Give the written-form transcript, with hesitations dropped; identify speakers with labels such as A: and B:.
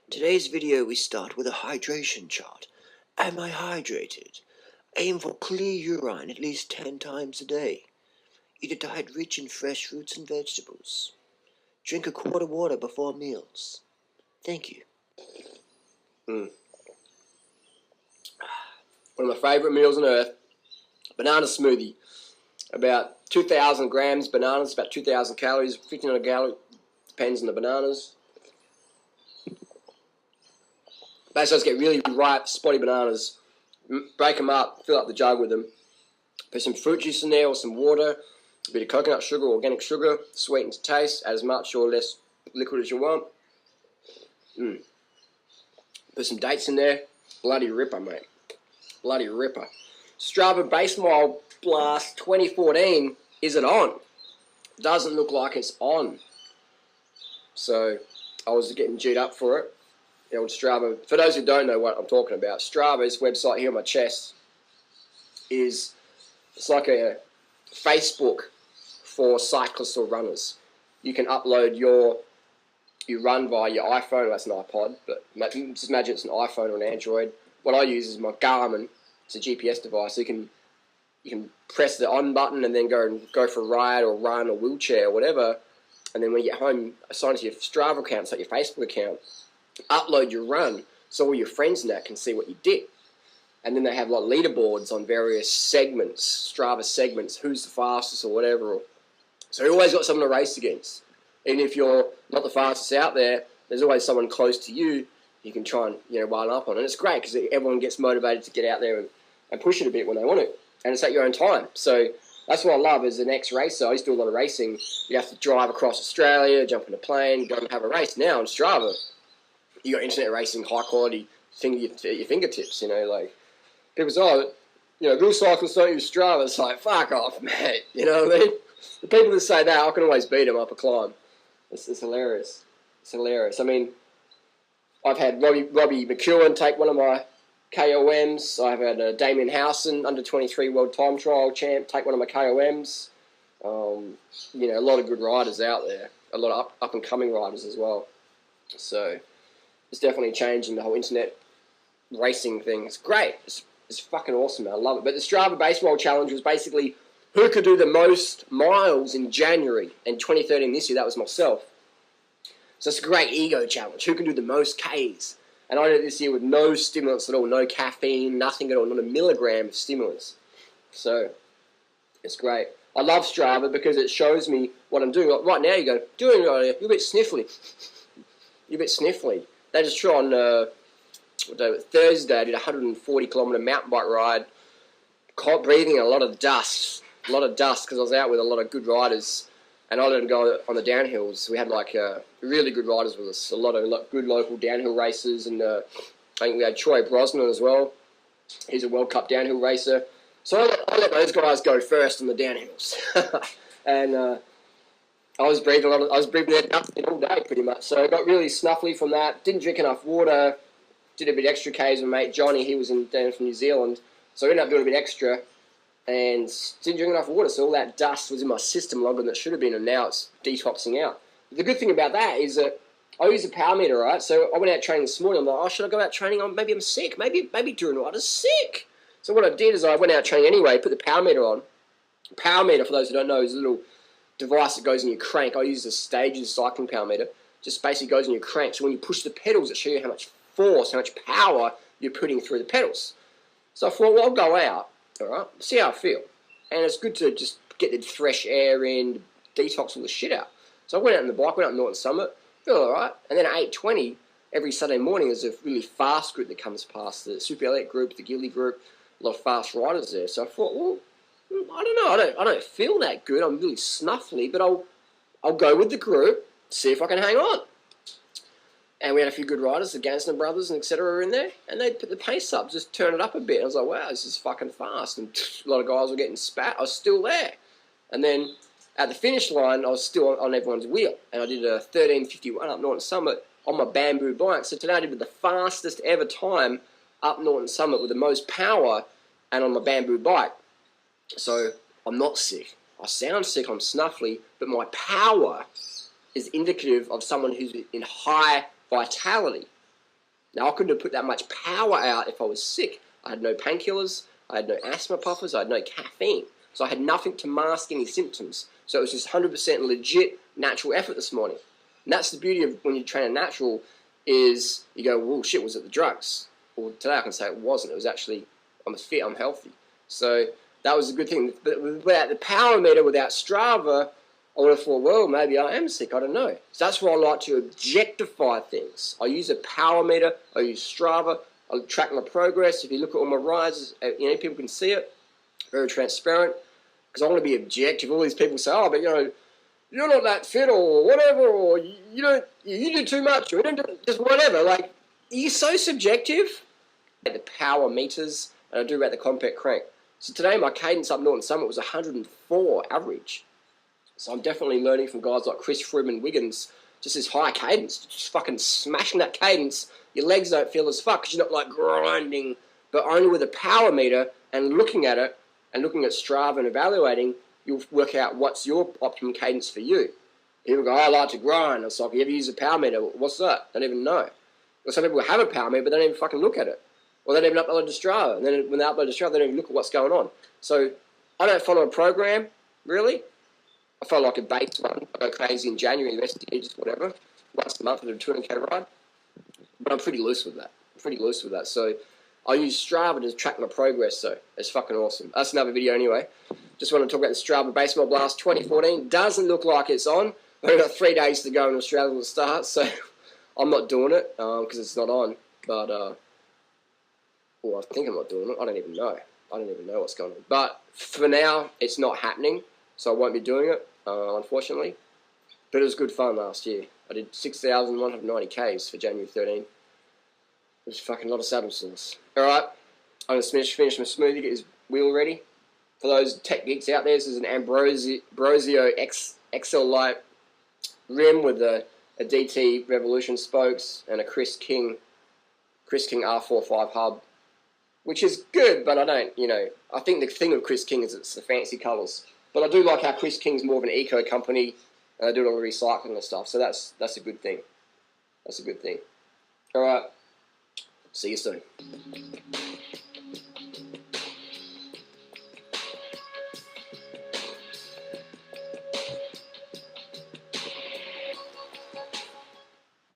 A: Today's video we start with a hydration chart. Am I hydrated? Aim for clear urine at least 10 times a day. Eat a diet rich in fresh fruits and vegetables. Drink a quart of water before meals. Thank you.
B: One of my favourite meals on earth, banana smoothie. About 2,000 grams bananas, about 2,000 calories, 1,500 calories, depends on the bananas. Basically, just get really ripe, spotty bananas, break them up, fill up the jug with them, put some fruit juice in there or some water, a bit of coconut sugar, organic sugar, sweeten to taste, add as much or less liquid as you want. Put some dates in there, bloody ripper, mate. Bloody ripper. Strava Base Mile Blast 2014, is it on? Doesn't look like it's on. So, I was getting G'd up for it. The old Strava. For those who don't know what I'm talking about, Strava's website here on my chest it's like a Facebook for cyclists or runners. You can upload you run via your iPhone, that's an iPod, but just imagine it's an iPhone or an Android. What I use is my Garmin. It's a GPS device. So you can press the on button and then go for a ride or run or wheelchair or whatever. And then when you get home, assign it to your Strava account, it's like your Facebook account. Upload your run so all your friends and that can see what you did. And then they have like leaderboards on various segments, Strava segments, who's the fastest or whatever. So you always got someone to race against. Even if you're not the fastest out there, there's always someone close to you can try and run up on. And it's great because everyone gets motivated to get out there and push it a bit when they want to. And it's at your own time. So that's what I love as an ex-racer. I used to do a lot of racing. You have to drive across Australia, jump in a plane, go and have a race. Now on Strava, you got internet racing, high quality thing at your fingertips. Like people say, real cyclists don't use Strava. It's like, fuck off, mate. You know what I mean? The people that say that, I can always beat them up a climb. It's hilarious. It's hilarious. I mean, I've had Robbie McEwen take one of my KOMs. I've had Damien Howson, under 23 world time trial champ, take one of my KOMs. A lot of good riders out there. A lot of up and coming riders as well. So it's definitely changing the whole internet racing thing. It's great. It's fucking awesome, man. I love it. But the Strava Base Mile Challenge was basically who could do the most miles in January. And 2013 this year, that was myself. So it's a great ego challenge. Who can do the most Ks? And I did it this year with no stimulants at all. No caffeine, nothing at all. Not a milligram of stimulants. So it's great. I love Strava because it shows me what I'm doing. Like right now you go, Durianrider, you're a bit sniffly. You're a bit sniffly. They just tried on Thursday, I did a 140-kilometre mountain bike ride, breathing a lot of dust because I was out with a lot of good riders, and I let them go on the downhills. We had really good riders with us, a lot of good local downhill racers, and I think we had Troy Brosnan as well. He's a World Cup downhill racer. So I let those guys go first on the downhills, and I was breathing their dust all day pretty much. So I got really snuffly from that. Didn't drink enough water. Did a bit extra Ks with mate Johnny. He was down from New Zealand, so I ended up doing a bit extra, and didn't drink enough water. So all that dust was in my system longer than it should have been, and now it's detoxing out. But the good thing about that is that I use a power meter, right? So I went out training this morning. I'm like, should I go out training? Maybe I'm sick. Maybe Durianrider's sick. So what I did is I went out training anyway. Put the power meter on. Power meter, for those who don't know, is a little device that goes in your crank. I use the Stages cycling power meter. Just basically goes in your crank. So when you push the pedals, it shows you how much force, how much power you're putting through the pedals. So I thought, well, I'll go out, all right, see how I feel. And it's good to just get the fresh air in, detox all the shit out. So I went out on the bike, went up Norton Summit, feel all right. And then at 8:20, every Saturday morning, there's a really fast group that comes past, the Super Elite group, the Gilly group, a lot of fast riders there. So I thought, well, I don't know, I don't feel that good. I'm really snuffly, but I'll go with the group, see if I can hang on. And we had a few good riders, the Gansner brothers and etc. were in there, and they put the pace up, just turn it up a bit. I was like, wow, this is fucking fast. And a lot of guys were getting spat. I was still there. And then at the finish line, I was still on everyone's wheel. And I did a 13:51 up Norton Summit on my bamboo bike. So today I did the fastest ever time up Norton Summit with the most power and on my bamboo bike. So I'm not sick. I sound sick, I'm snuffly, but my power is indicative of someone who's in high vitality. Now, I couldn't have put that much power out if I was sick. I had no painkillers, I had no asthma puffers, I had no caffeine. So I had nothing to mask any symptoms. So it was just 100% legit natural effort this morning. And that's the beauty of when you train a natural, is you go, well, shit, was it the drugs? Well, today I can say it wasn't. It was actually, I'm fit, I'm healthy. So that was a good thing. But without the power meter, without Strava, I would have thought, well, maybe I am sick, I don't know. So that's why I like to objectify things. I use a power meter, I use Strava, I track my progress. If you look at all my rides, people can see it, very transparent, because I want to be objective. All these people say, oh, but you're not that fit or whatever, or you do too much, or you don't do just whatever. Like, you're so subjective. The power meters, and I do about the compact crank. So today my cadence up Norton Summit was 104 average. So I'm definitely learning from guys like Chris Froome and Wiggins, just this high cadence, just fucking smashing that cadence. Your legs don't feel as fuck because you're not like grinding, but only with a power meter and looking at it and looking at Strava and evaluating, you'll work out what's your optimum cadence for you. People go, I like to grind. It's like, you ever use a power meter? What's that? Don't even know. Well, some people have a power meter, but they don't even fucking look at it. Or they don't even upload it to Strava. And then when they upload it to Strava, they don't even look at what's going on. So I don't follow a program, really. I felt like a base one. I go crazy in January, the rest of the year, just whatever. Once a month I do a 200k ride. But I'm pretty loose with that. So I use Strava to track my progress, so it's fucking awesome. That's another video anyway. Just want to talk about the Strava Baseball Blast 2014. Doesn't look like it's on. I've only got 3 days to go and Australia will start, so I'm not doing it because it's not on. But, well, I think I'm not doing it. I don't even know what's going on. But for now, it's not happening. So I won't be doing it, unfortunately. But it was good fun last year. I did 6,190 Ks for January 13. It was fucking a lot of saddle sores. Alright, I'm going to finish my smoothie, get his wheel ready. For those tech geeks out there, this is an Ambrosio XL Light rim with a DT Revolution spokes and a Chris King R45 hub. Which is good, but I don't, I think the thing with Chris King is it's the fancy colours. But I do like how Chris King's more of an eco company, and they do a lot of recycling and stuff. So that's a good thing. That's a good thing. All right. See you soon.